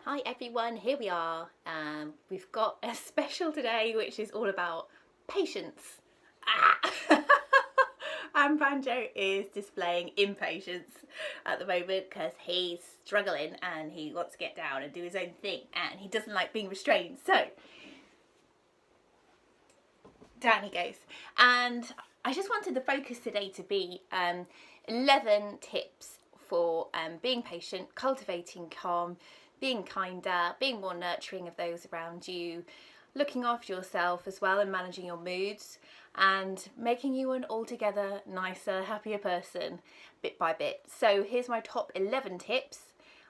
Hi everyone, here we are. We've got a special today which is all about patience. And Banjo is displaying impatience at the moment because he's struggling and he wants to get down and do his own thing and he doesn't like being restrained. So down he goes. And I just wanted the focus today to be 11 tips for being patient, cultivating calm, being kinder, being more nurturing of those around you, looking after yourself as well and managing your moods, and making you an altogether nicer, happier person bit by bit. So here's my top 11 tips.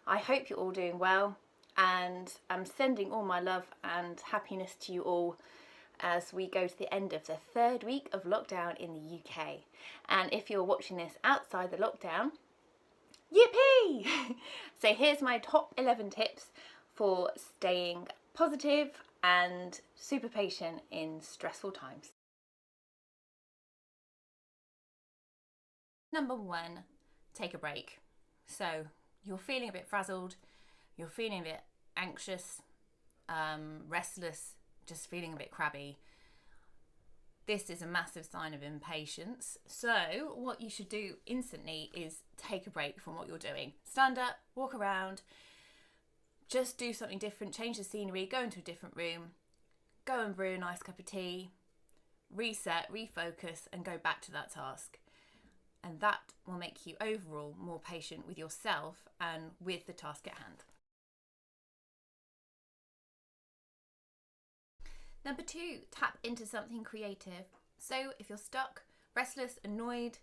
I hope you're all doing well, and I'm sending all my love and happiness to you all as we go to the end of the third week of lockdown in the UK. And if you're watching this outside the lockdown, yippee! So here's my top 11 tips for staying positive and super patient in stressful times. Number 1, take a break. So you're feeling a bit frazzled, you're feeling a bit anxious, restless, just feeling a bit crabby. This is a massive sign of impatience. So what you should do instantly is take a break from what you're doing. Stand up, walk around, just do something different, change the scenery, go into a different room, go and brew a nice cup of tea, reset, refocus, and go back to that task. And that will make you overall more patient with yourself and with the task at hand. Number 2, tap into something creative. So if you're stuck, restless, annoyed,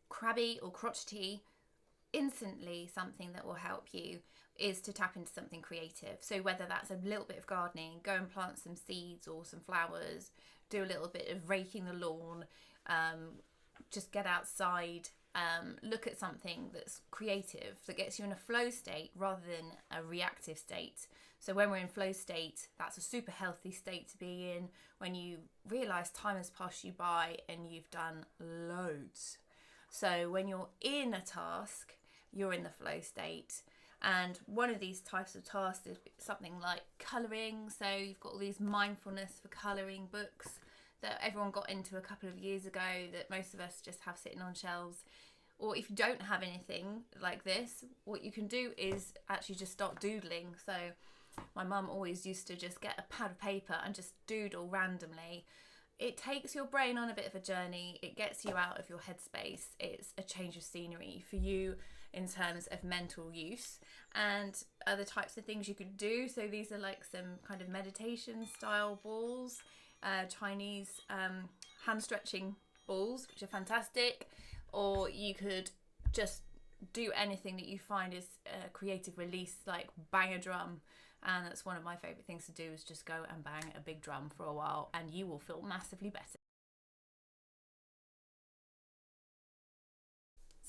crabby or crotchety, instantly something that will help you is to tap into something creative. So whether that's a little bit of gardening, go and plant some seeds or some flowers, do a little bit of raking the lawn, just get outside, look at something that's creative, that gets you in a flow state rather than a reactive state. So when we're in flow state, that's a super healthy state to be in, when you realise time has passed you by and you've done loads. So when you're in a task, you're in the flow state. And one of these types of tasks is something like colouring. So you've got all these mindfulness for colouring books that everyone got into a couple of years ago that most of us just have sitting on shelves. Or if you don't have anything like this, what you can do is actually just start doodling. So my mum always used to just get a pad of paper and just doodle randomly. It takes your brain on a bit of a journey. It gets you out of your headspace. It's a change of scenery for you in terms of mental use, and other types of things you could do. So these are like some kind of meditation style balls, Chinese hand stretching balls, which are fantastic. Or you could just do anything that you find is a creative release, like bang a drum. And that's one of my favourite things to do, is just go and bang a big drum for a while and you will feel massively better.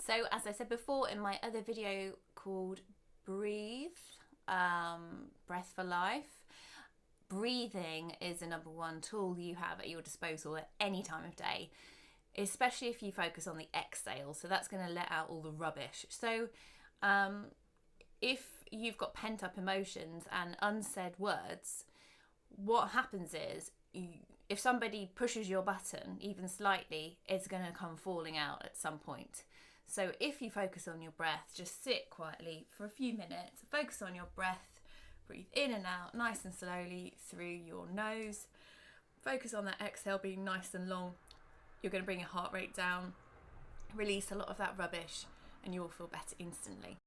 So as I said before in my other video called Breathe, Breath for Life, breathing is the number 1 tool you have at your disposal at any time of day, especially if you focus on the exhale. So that's going to let out all the rubbish. So if you've got pent up emotions and unsaid words, what happens is if somebody pushes your button even slightly, it's going to come falling out at some point. So if you focus on your breath, just sit quietly for a few minutes, focus on your breath, breathe in and out nice and slowly through your nose, focus on that exhale being nice and long. You're going to bring your heart rate down, release a lot of that rubbish, and you will feel better instantly.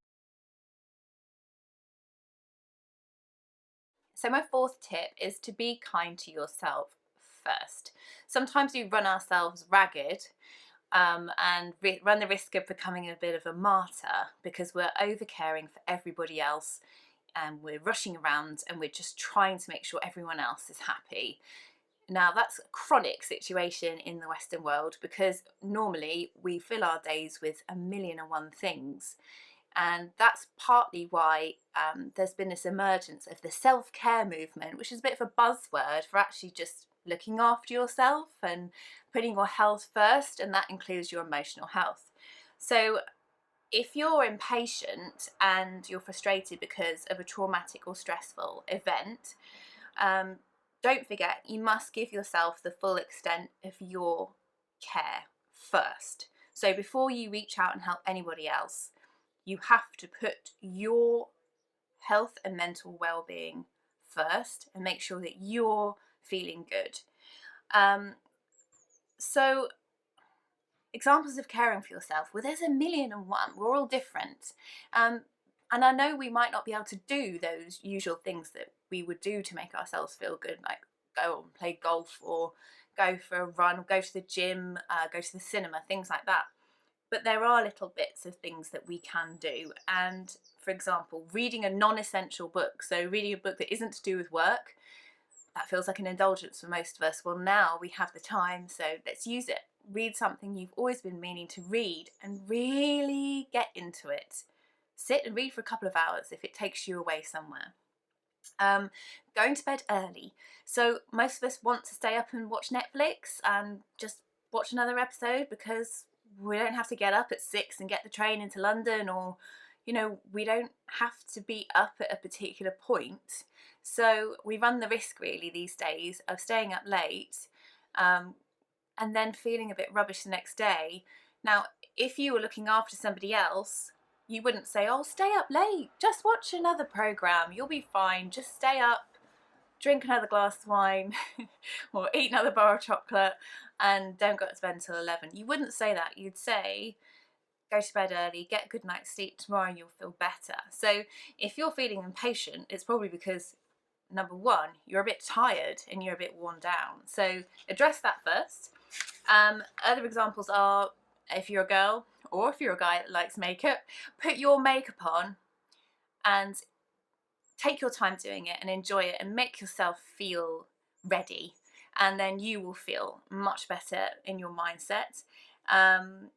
So my 4th tip is to be kind to yourself first. Sometimes we run ourselves ragged and run the risk of becoming a bit of a martyr because we're over caring for everybody else and we're rushing around and we're just trying to make sure everyone else is happy. Now that's a chronic situation in the Western world because normally we fill our days with a million and one things. And that's partly why there's been this emergence of the self-care movement, which is a bit of a buzzword for actually just looking after yourself and putting your health first, and that includes your emotional health. So if you're impatient and you're frustrated because of a traumatic or stressful event, don't forget, you must give yourself the full extent of your care first. So before you reach out and help anybody else, you have to put your health and mental well-being first and make sure that you're feeling good. So examples of caring for yourself, well, there's a million and one. We're all different. And I know we might not be able to do those usual things that we would do to make ourselves feel good, like go and play golf or go for a run, or go to the gym, go to the cinema, things like that. But there are little bits of things that we can do. And for example, reading a non-essential book, so reading a book that isn't to do with work, that feels like an indulgence for most of us. Well, now we have the time, so let's use it. Read something you've always been meaning to read and really get into it. Sit and read for a couple of hours if it takes you away somewhere. Going to bed early. So most of us want to stay up and watch Netflix and just watch another episode because we don't have to get up at 6 and get the train into London, or we don't have to be up at a particular point. So we run the risk really these days of staying up late and then feeling a bit rubbish the next day. Now, if you were looking after somebody else, you wouldn't say, oh, stay up late, just watch another programme, you'll be fine, just stay up, drink another glass of wine or eat another bar of chocolate and don't go to bed until 11. You wouldn't say that. You'd say, go to bed early, get a good night's sleep, tomorrow you'll feel better. So if you're feeling impatient, it's probably because, number one, you're a bit tired and you're a bit worn down. So address that first. Other examples are, if you're a girl or if you're a guy that likes makeup, put your makeup on and take your time doing it and enjoy it and make yourself feel ready, and then you will feel much better in your mindset.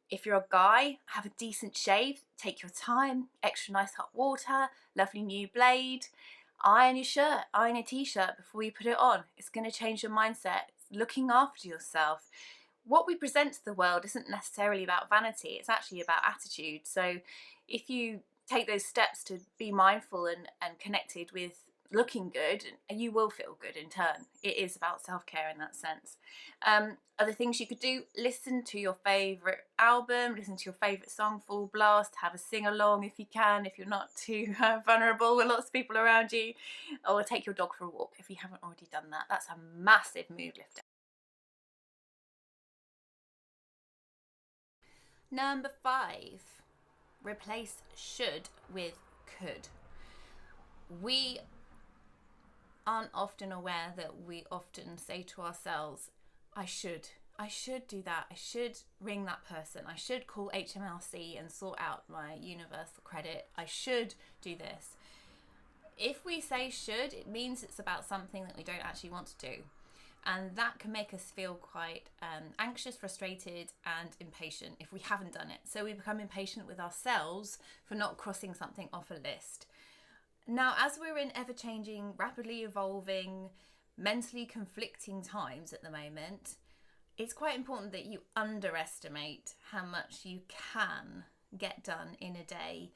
If you're a guy, have a decent shave, take your time, extra nice hot water, lovely new blade, iron your shirt, iron a t-shirt before you put it on. It's going to change your mindset. It's looking after yourself. What we present to the world isn't necessarily about vanity, it's actually about attitude. So if you take those steps to be mindful and connected with looking good, and you will feel good in turn. It is about self-care in that sense. Other things you could do, listen to your favourite album, listen to your favourite song full blast, have a sing-along if you can, if you're not too vulnerable with lots of people around you, or take your dog for a walk if you haven't already done that. That's a massive mood lifter. Number 5, replace should with could. We aren't often aware that we often say to ourselves, I should do that, I should ring that person, I should call HMRC and sort out my universal credit, I should do this. If we say should, it means it's about something that we don't actually want to do. And that can make us feel quite anxious, frustrated and impatient if we haven't done it. So we become impatient with ourselves for not crossing something off a list. Now, as we're in ever-changing, rapidly evolving, mentally conflicting times at the moment, it's quite important that you underestimate how much you can get done in a day,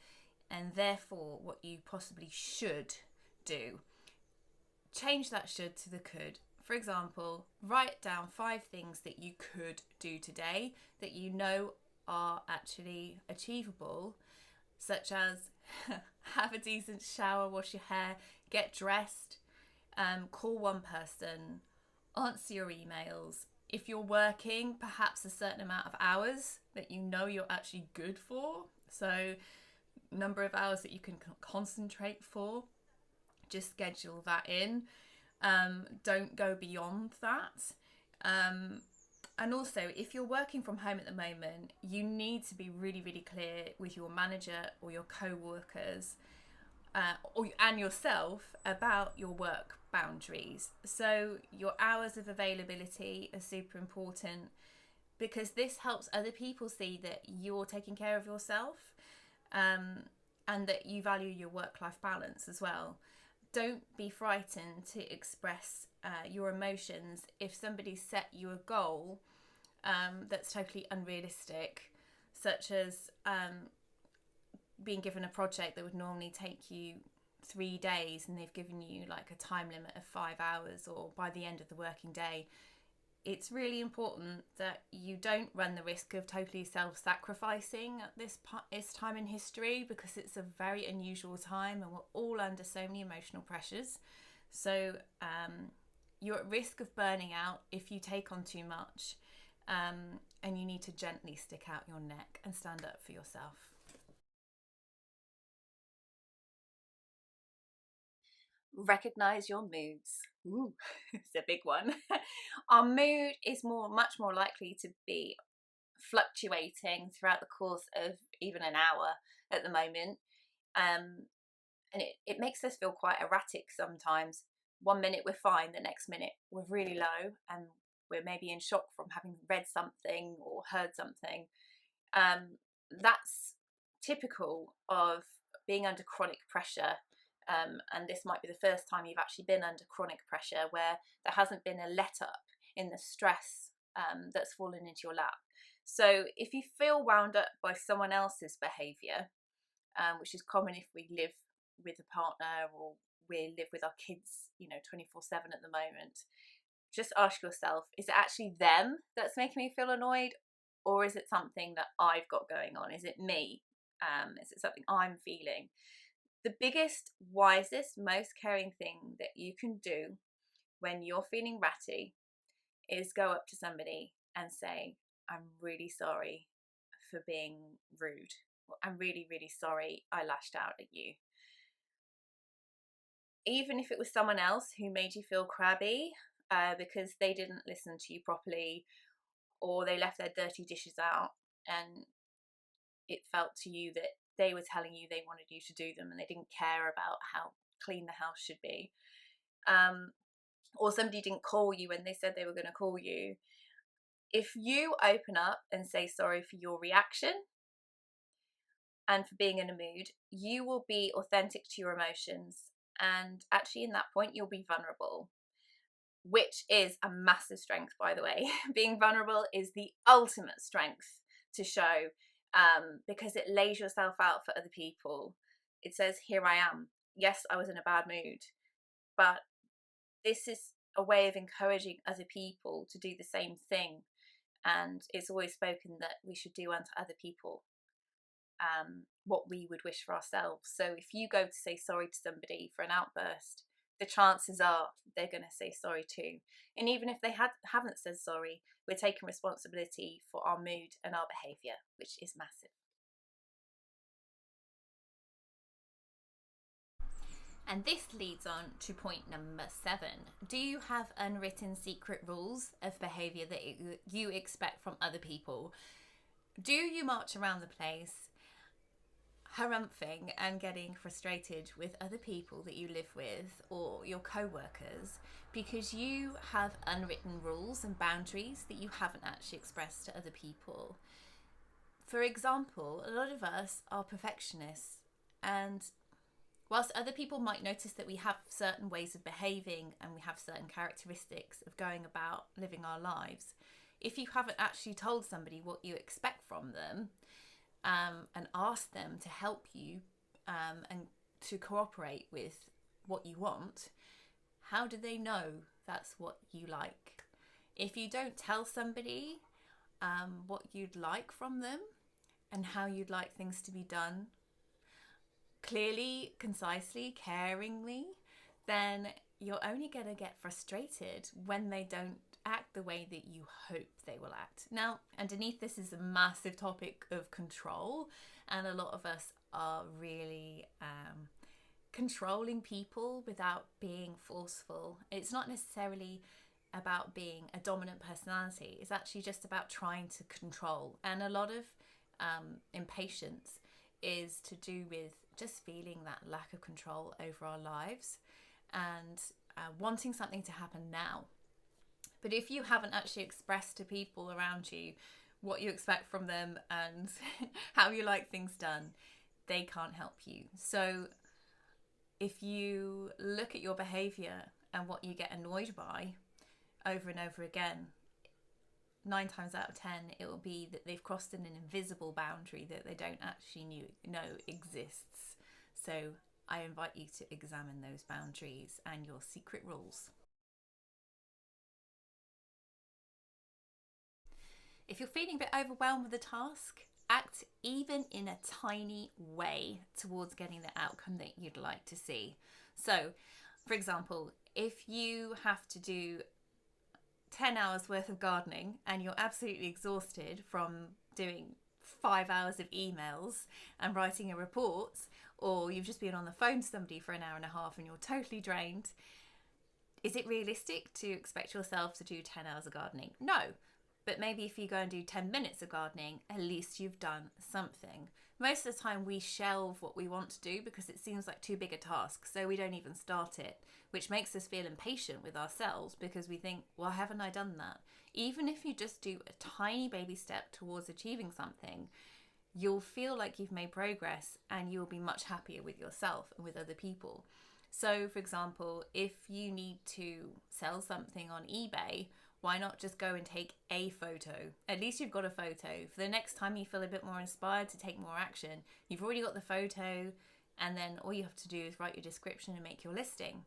and therefore what you possibly should do. Change that should to the could. For example, write down 5 things that you could do today that you know are actually achievable, such as have a decent shower, wash your hair, get dressed, call one person, answer your emails. If you're working, perhaps a certain amount of hours that you know you're actually good for. So number of hours that you can concentrate for, just schedule that in. Don't go beyond that. And also, if you're working from home at the moment, you need to be really, really clear with your manager or your co-workers and yourself about your work boundaries. So your hours of availability are super important, because this helps other people see that you're taking care of yourself, and that you value your work-life balance as well. Don't be frightened to express your emotions if somebody set you a goal that's totally unrealistic, such as being given a project that would normally take you 3 days and they've given you like a time limit of 5 hours or by the end of the working day, it's really important that you don't run the risk of totally self-sacrificing at this time in history, because it's a very unusual time and we're all under so many emotional pressures. So you're at risk of burning out if you take on too much, and you need to gently stick out your neck and stand up for yourself. Recognize your moods. Ooh, it's a big one. Our mood is much more likely to be fluctuating throughout the course of even an hour at the moment. And it makes us feel quite erratic sometimes. 1 minute we're fine, the next minute we're really low, and we're maybe in shock from having read something or heard something. That's typical of being under chronic pressure. And this might be the first time you've actually been under chronic pressure where there hasn't been a let up in the stress that's fallen into your lap. So if you feel wound up by someone else's behaviour, which is common if we live with a partner or we live with our kids, 24/7 at the moment, just ask yourself, is it actually them that's making me feel annoyed, or is it something that I've got going on? Is it me? Is it something I'm feeling? The biggest, wisest, most caring thing that you can do when you're feeling ratty is go up to somebody and say, I'm really sorry for being rude. I'm really, really sorry I lashed out at you. Even if it was someone else who made you feel crabby because they didn't listen to you properly, or they left their dirty dishes out and it felt to you that they were telling you they wanted you to do them and they didn't care about how clean the house should be, or somebody didn't call you when they said they were going to call you. If you open up and say sorry for your reaction and for being in a mood, you will be authentic to your emotions, and actually in that point you'll be vulnerable, which is a massive strength, by the way. Being vulnerable is the ultimate strength to show, because it lays yourself out for other people. It says, here I am. Yes, I was in a bad mood, but this is a way of encouraging other people to do the same thing. And it's always spoken that we should do unto other people what we would wish for ourselves. So if you go to say sorry to somebody for an outburst, the chances are they're going to say sorry too. And even if they haven't said sorry, we're taking responsibility for our mood and our behaviour, which is massive. And this leads on to point number 7. Do you have unwritten secret rules of behaviour that you expect from other people? Do you march around the place harumphing and getting frustrated with other people that you live with or your co-workers because you have unwritten rules and boundaries that you haven't actually expressed to other people? For example, a lot of us are perfectionists, and whilst other people might notice that we have certain ways of behaving and we have certain characteristics of going about living our lives, if you haven't actually told somebody what you expect from them, and ask them to help you and to cooperate with what you want, how do they know that's what you like? If you don't tell somebody what you'd like from them and how you'd like things to be done clearly, concisely, caringly, then you're only going to get frustrated when they don't act the way that you hope they will act. Now, underneath this is a massive topic of control, and a lot of us are really controlling people without being forceful. It's not necessarily about being a dominant personality. It's actually just about trying to control, and a lot of impatience is to do with just feeling that lack of control over our lives and wanting something to happen now. But if you haven't actually expressed to people around you what you expect from them and how you like things done, they can't help you. So if you look at your behaviour and what you get annoyed by over and over again, 9 times out of 10 it will be that they've crossed an invisible boundary that they don't actually know exists. So I invite you to examine those boundaries and your secret rules. If you're feeling a bit overwhelmed with the task, act even in a tiny way towards getting the outcome that you'd like to see. So, for example, if you have to do 10 hours worth of gardening and you're absolutely exhausted from doing 5 hours of emails and writing a report, or you've just been on the phone to somebody for an hour and a half and you're totally drained, is it realistic to expect yourself to do 10 hours of gardening? No. But maybe if you go and do 10 minutes of gardening, at least you've done something. Most of the time we shelve what we want to do because it seems like too big a task, so we don't even start it, which makes us feel impatient with ourselves because we think, well, haven't I done that? Even if you just do a tiny baby step towards achieving something, you'll feel like you've made progress and you'll be much happier with yourself and with other people. So, for example, if you need to sell something on eBay, why not just go and take a photo? At least you've got a photo. For the next time you feel a bit more inspired to take more action, you've already got the photo, and then all you have to do is write your description and make your listing.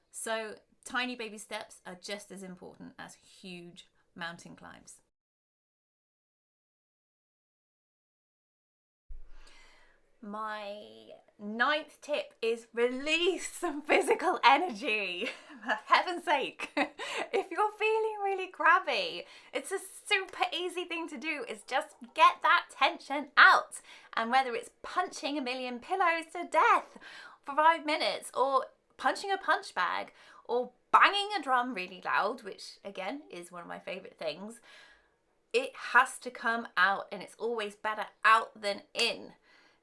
So tiny baby steps are just as important as huge mountain climbs. My 9th tip is release some physical energy. For heaven's sake, if you're feeling really crabby, it's a super easy thing to do. Is just get that tension out. And whether it's punching a million pillows to death for 5 minutes, or punching a punch bag, or banging a drum really loud, which again is one of my favorite things, it has to come out, and it's always better out than in.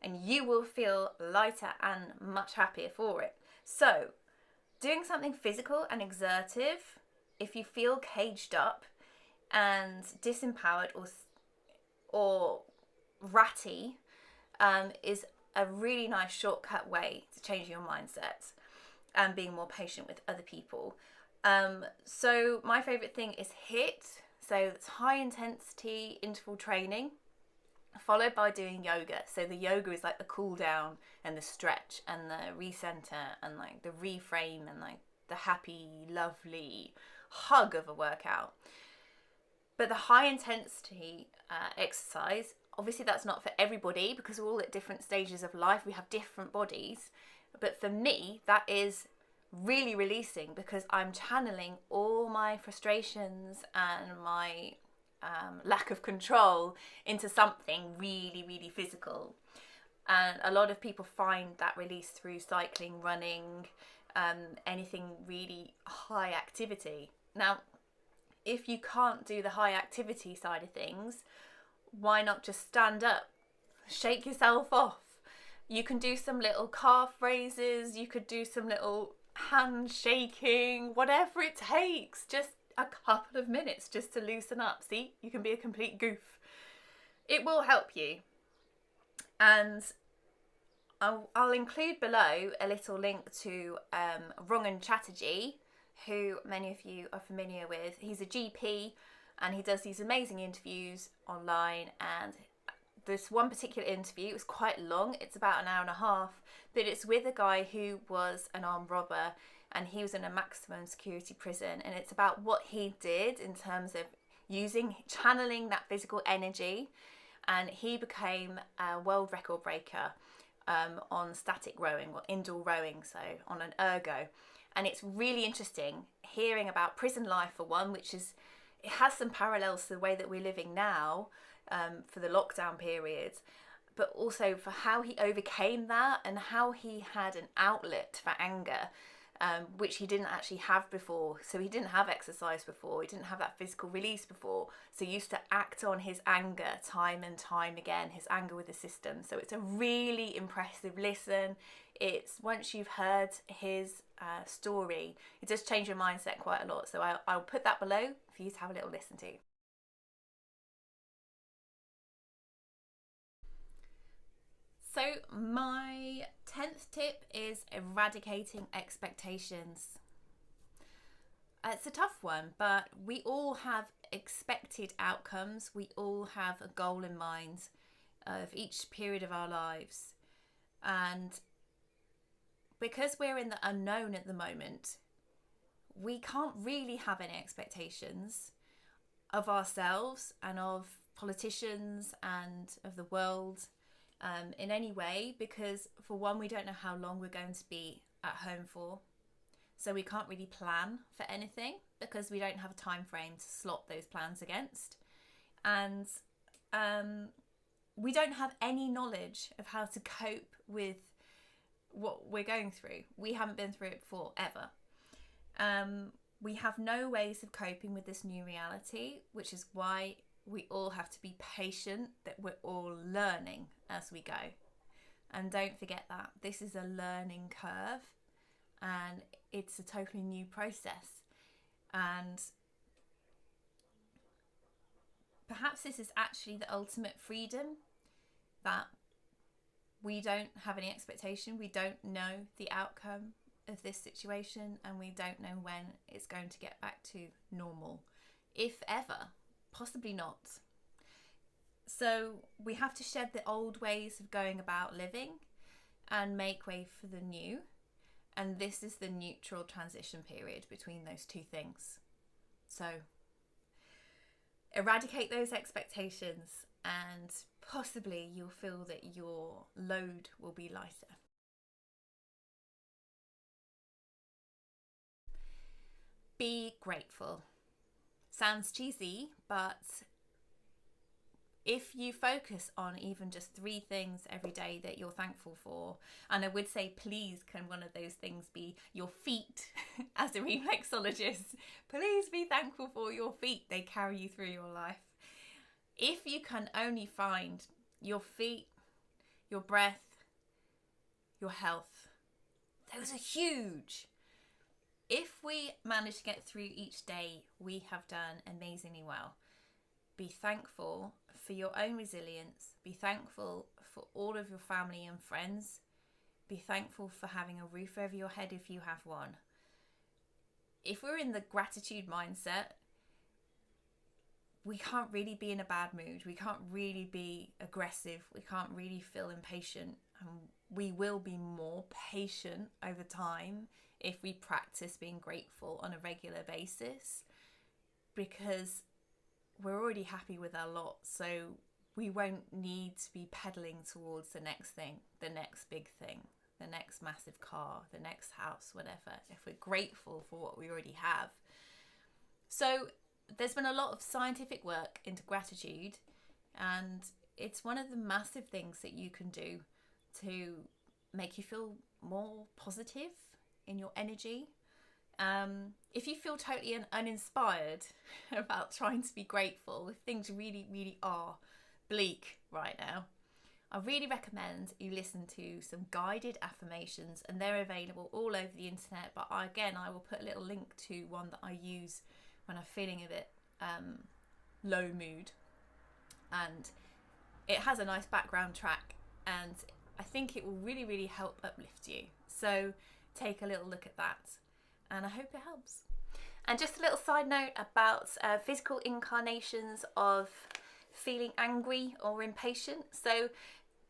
And you will feel lighter and much happier for it. So, doing something physical and exertive, if you feel caged up and disempowered or ratty, is a really nice shortcut way to change your mindset and being more patient with other people. So my favourite thing is HIIT. So it's high intensity interval training, followed by doing yoga. So the yoga is like the cool down and the stretch and the recenter and like the reframe and like the happy, lovely hug of a workout. But the high intensity exercise, obviously that's not for everybody because we're all at different stages of life. We have different bodies. But for me, that is really releasing because I'm channeling all my frustrations and my lack of control into something really, really physical. And a lot of people find that release through cycling, running, anything really high activity. Now, if you can't do the high activity side of things, why not just stand up, shake yourself off? You can do some little calf raises, you could do some little hand shaking, whatever it takes, just a couple of minutes just to loosen up. See, you can be a complete goof. It will help you. And I'll include below a little link to Rangan Chatterjee, who many of you are familiar with. He's a GP and he does these amazing interviews online, and this one particular interview is quite long. It's about an hour and a half, but it's with a guy who was an armed robber and he was in a maximum security prison, and it's about what he did in terms of channeling that physical energy, and he became a world record breaker on static rowing or indoor rowing, so on an ergo. And it's really interesting hearing about prison life for one, which is, it has some parallels to the way that we're living now for the lockdown period, but also for how he overcame that and how he had an outlet for anger, which he didn't actually have before. So he didn't have exercise before, he didn't have that physical release before, so he used to act on his anger time and time again, his anger with the system. So it's a really impressive listen. It's, once you've heard his story, it does change your mindset quite a lot. So I'll put that below for you to have a little listen to. So my 10th tip is eradicating expectations. It's a tough one, but we all have expected outcomes. We all have a goal in mind of each period of our lives. And because we're in the unknown at the moment, we can't really have any expectations of ourselves and of politicians and of the world in any way, because for one, we don't know how long we're going to be at home for. So we can't really plan for anything because we don't have a time frame to slot those plans against. And we don't have any knowledge of how to cope with what we're going through. We haven't been through it before, ever. We have no ways of coping with this new reality, which is why we all have to be patient, that we're all learning as we go. And don't forget that this is a learning curve and it's a totally new process. And perhaps this is actually the ultimate freedom, that we don't have any expectation, we don't know the outcome of this situation, and we don't know when it's going to get back to normal, if ever, possibly not. So we have to shed the old ways of going about living and make way for the new. And this is the neutral transition period between those two things. So eradicate those expectations and possibly you'll feel that your load will be lighter. Be grateful. Sounds cheesy, but if you focus on even just 3 things every day that you're thankful for, and I would say, please, can one of those things be your feet? As a reflexologist, please be thankful for your feet. They carry you through your life. If you can only find your feet, your breath, your health, those are huge. If we manage to get through each day, we have done amazingly well. Be thankful for your own resilience. Be thankful for all of your family and friends. Be thankful for having a roof over your head if you have one. If we're in the gratitude mindset, we can't really be in a bad mood. We can't really be aggressive. We can't really feel impatient. And we will be more patient over time if we practice being grateful on a regular basis, because we're already happy with our lot, so we won't need to be pedaling towards the next thing, the next big thing, the next massive car, the next house, whatever, if we're grateful for what we already have. So there's been a lot of scientific work into gratitude, and it's one of the massive things that you can do to make you feel more positive in your energy. If you feel totally uninspired about trying to be grateful, if things really, really are bleak right now, I really recommend you listen to some guided affirmations, and they're available all over the internet. But I will put a little link to one that I use when I'm feeling a bit low mood, and it has a nice background track, and I think it will really, really help uplift you. So take a little look at that, and I hope it helps. And just a little side note about physical incarnations of feeling angry or impatient. So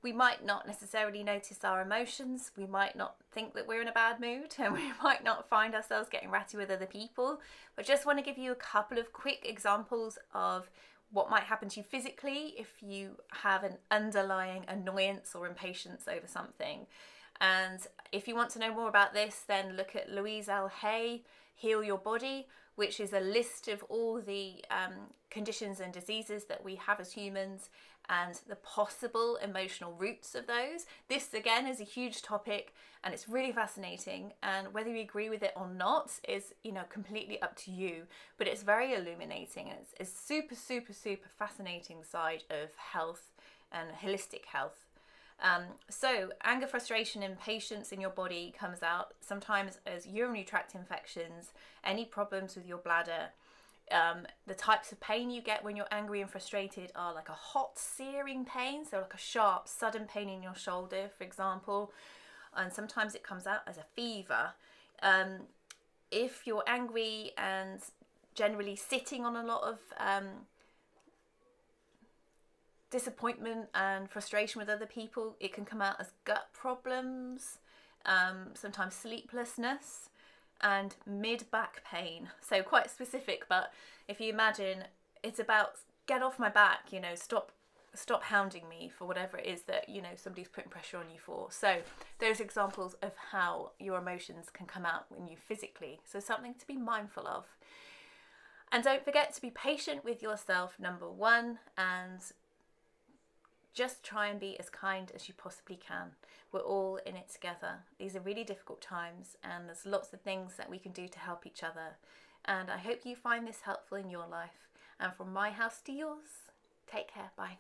we might not necessarily notice our emotions, we might not think that we're in a bad mood, and we might not find ourselves getting ratty with other people, but just want to give you a couple of quick examples of what might happen to you physically if you have an underlying annoyance or impatience over something. And if you want to know more about this, then look at Louise Hay, Heal Your Body, which is a list of all the conditions and diseases that we have as humans and the possible emotional roots of those. This again is a huge topic, and it's really fascinating, and whether you agree with it or not is, completely up to you, but it's very illuminating, and it's super, super, super fascinating side of health and holistic health. So anger, frustration, impatience in your body comes out sometimes as urinary tract infections, any problems with your bladder. The types of pain you get when you're angry and frustrated are like a hot, searing pain, so like a sharp, sudden pain in your shoulder, for example, and sometimes it comes out as a fever. if you're angry and generally sitting on a lot of disappointment and frustration with other people, it can come out as gut problems, sometimes sleeplessness, and mid-back pain. So quite specific, but if you imagine, it's about get off my back, you know, stop hounding me for whatever it is that, you know, somebody's putting pressure on you for. So those examples of how your emotions can come out in you physically. So something to be mindful of. And don't forget to be patient with yourself, number one, and just try and be as kind as you possibly can. We're all in it together. These are really difficult times, and there's lots of things that we can do to help each other. And I hope you find this helpful in your life. And from my house to yours, take care. Bye.